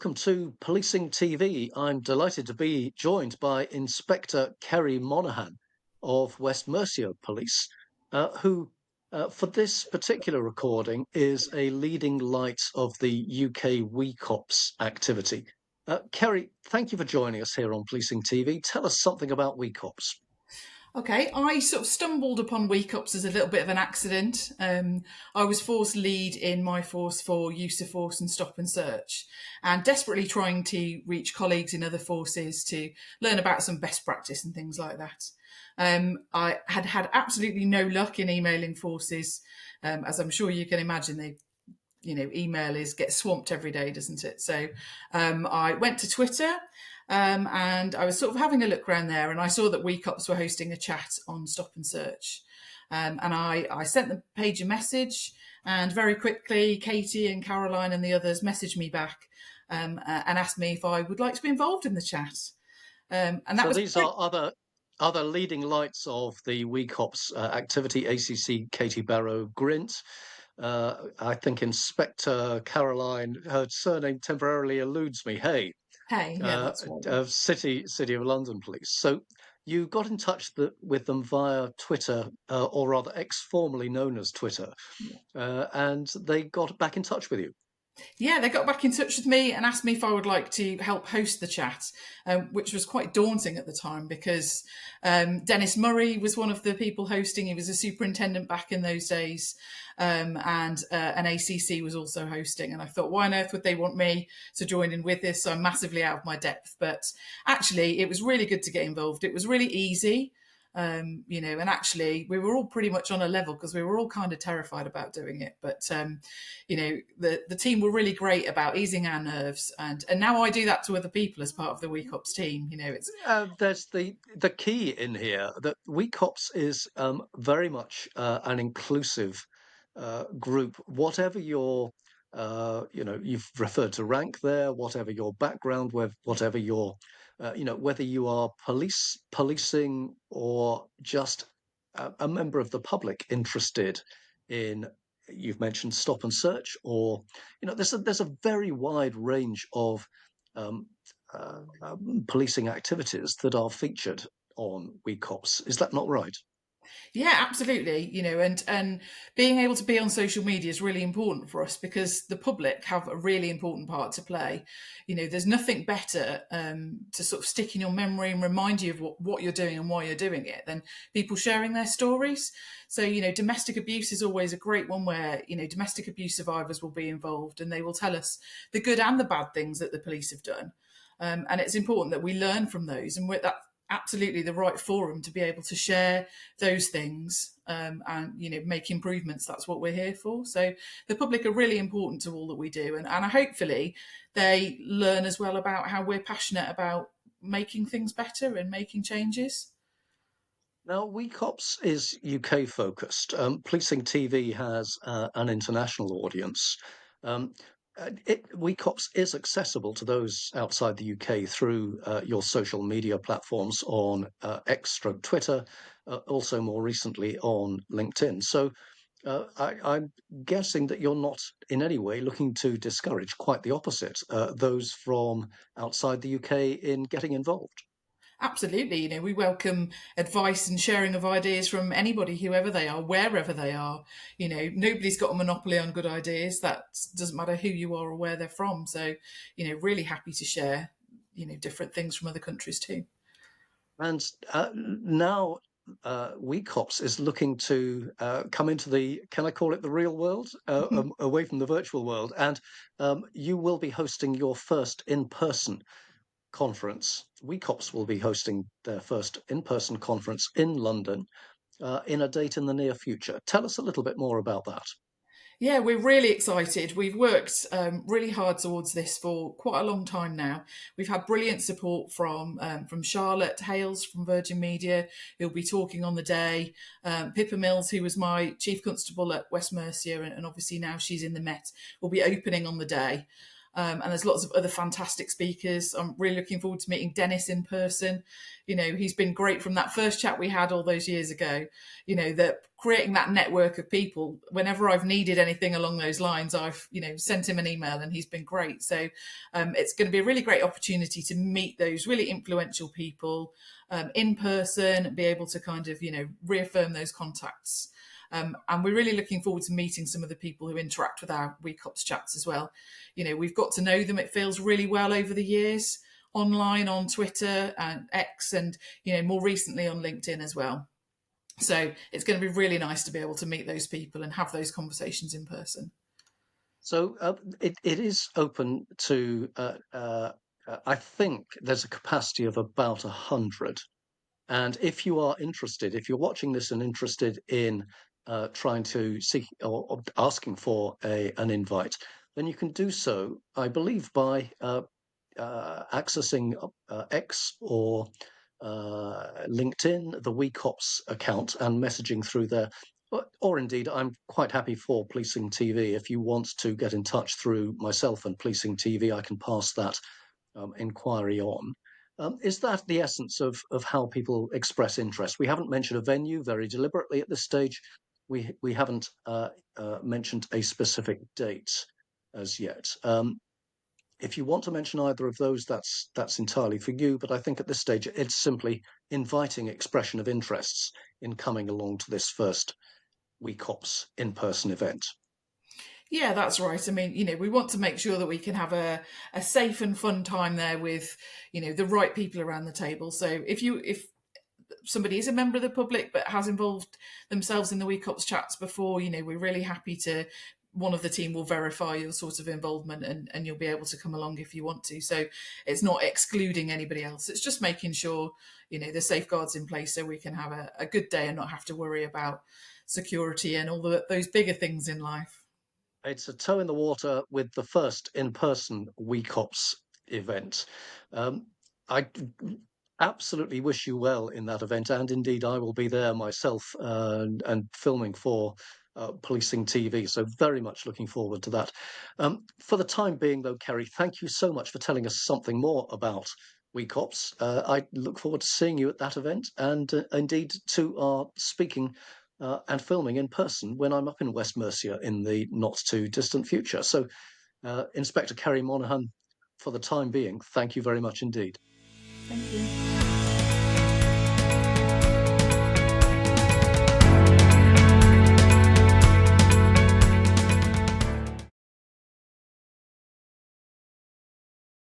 welcome to Policing TV. I'm delighted to be joined by Inspector Kerry Monaghan of West Mercia Police, who, for this particular recording, is a leading light of the UK WeCops activity. Kerry, thank you for joining us here on Policing TV. Tell us something about WeCops. Okay, I sort of stumbled upon WeCops as a little bit of an accident. I was force lead in my force for use of force and stop and search, and desperately trying to reach colleagues in other forces to learn about some best practice and things like that. I had absolutely no luck in emailing forces, as I'm sure you can imagine. Email gets swamped every day, doesn't it? So I went to Twitter. And I was sort of having a look around there, and I saw that WeCops were hosting a chat on Stop and Search. And I sent the page a message, and very quickly, Katie and Caroline and the others messaged me back and asked me if I would like to be involved in the chat. And that So was these are other leading lights of the WeCops activity: ACC Katie Barrow Grint. I think Inspector Caroline, her surname temporarily eludes me. Hey, hey, yeah, that's right. of City of London Police. So you got in touch with them via Twitter, or rather, formerly known as Twitter, and they got back in touch with you. Yeah, they got back in touch with me and asked me if I would like to help host the chat, which was quite daunting at the time because Dennis Murray was one of the people hosting. He was a superintendent back in those days, and an ACC was also hosting. And I thought, why on earth would they want me to join in with this? So I'm massively out of my depth. But actually, it was really good to get involved. It was really easy. And actually we were all pretty much on a level because we were all kind of terrified about doing it. But, the team were really great about easing our nerves. And now I do that to other people as part of the WeCops team. There's the key in here that WeCops is very much an inclusive group. Whatever your you've referred to rank there, whatever your background, whatever your whether you are policing or just a member of the public interested in, you've mentioned stop and search, or there's a very wide range of um, policing activities that are featured on WeCops. Is that not right? Yeah, absolutely. And being able to be on social media is really important for us because the public have a really important part to play. There's nothing better to sort of stick in your memory and remind you of what you're doing and why you're doing it than people sharing their stories. So, domestic abuse is always a great one where, domestic abuse survivors will be involved and they will tell us the good and the bad things that the police have done. And it's important that we learn from those, and that's absolutely the right forum to be able to share those things and make improvements. That's what we're here for. So the public are really important to all that we do, and hopefully they learn as well about how we're passionate about making things better and making changes. Now, WeCops is UK focused. Policing TV has an international audience. Um, WeCops is accessible to those outside the UK through your social media platforms on Twitter, also more recently on LinkedIn. So I'm guessing that you're not in any way looking to discourage, quite the opposite, those from outside the UK in getting involved. Absolutely. We welcome advice and sharing of ideas from anybody, whoever they are, wherever they are. Nobody's got a monopoly on good ideas. That doesn't matter who you are or where they're from. So, really happy to share, different things from other countries too. And now WeCops is looking to come into the, can I call it the real world, away from the virtual world. And you will be hosting your first in-person conference. WeCops will be hosting their first in-person conference in London in a date in the near future. Tell us a little bit more about that. Yeah, we're really excited. We've worked really hard towards this for quite a long time now. We've had brilliant support from Charlotte Hales from Virgin Media, who'll be talking on the day. Pippa Mills, who was my chief constable at West Mercia, and obviously now she's in the Met, will be opening on the day. And there's lots of other fantastic speakers. I'm really looking forward to meeting Dennis in person. He's been great from that first chat we had all those years ago. That creating that network of people. Whenever I've needed anything along those lines, I've sent him an email, and he's been great. So it's going to be a really great opportunity to meet those really influential people in person, be able to kind of reaffirm those contacts. And we're really looking forward to meeting some of the people who interact with our WeCops chats as well. We've got to know them, it feels, really well over the years, online, on Twitter and X, and more recently on LinkedIn as well. So it's going to be really nice to be able to meet those people and have those conversations in person. So it is open to, I think there's a capacity of about 100. And if you are interested, if you're watching this and interested in trying to seek or asking for an invite, then you can do so, I believe, by accessing X or LinkedIn, the WeCops account, and messaging through there. Or indeed, I'm quite happy for Policing TV. If you want to get in touch through myself and Policing TV, I can pass that inquiry on. Is that the essence of how people express interest? We haven't mentioned a venue very deliberately at this stage. We haven't mentioned a specific date as yet. If you want to mention either of those, that's entirely for you. But I think at this stage, it's simply inviting expression of interests in coming along to this first WeCops in-person event. Yeah, that's right. I mean, we want to make sure that we can have a safe and fun time there with, the right people around the table. So if somebody is a member of the public but has involved themselves in the WeCops chats before, we're really happy to. One of the team will verify your sort of involvement, and you'll be able to come along if you want to. So it's not excluding anybody else. It's just making sure, the safeguards in place so we can have a good day and not have to worry about security and all those bigger things in life. It's a toe in the water with the first in-person WeCops event. Um, I absolutely wish you well in that event, and indeed I will be there myself and filming for Policing TV. So very much looking forward to that. For the time being, though, Kerry, thank you so much for telling us something more about WeCops. I look forward to seeing you at that event, and indeed to our speaking and filming in person when I'm up in West Mercia in the not too distant future. So, Inspector Kerry Monaghan, for the time being, thank you very much indeed. Thank you.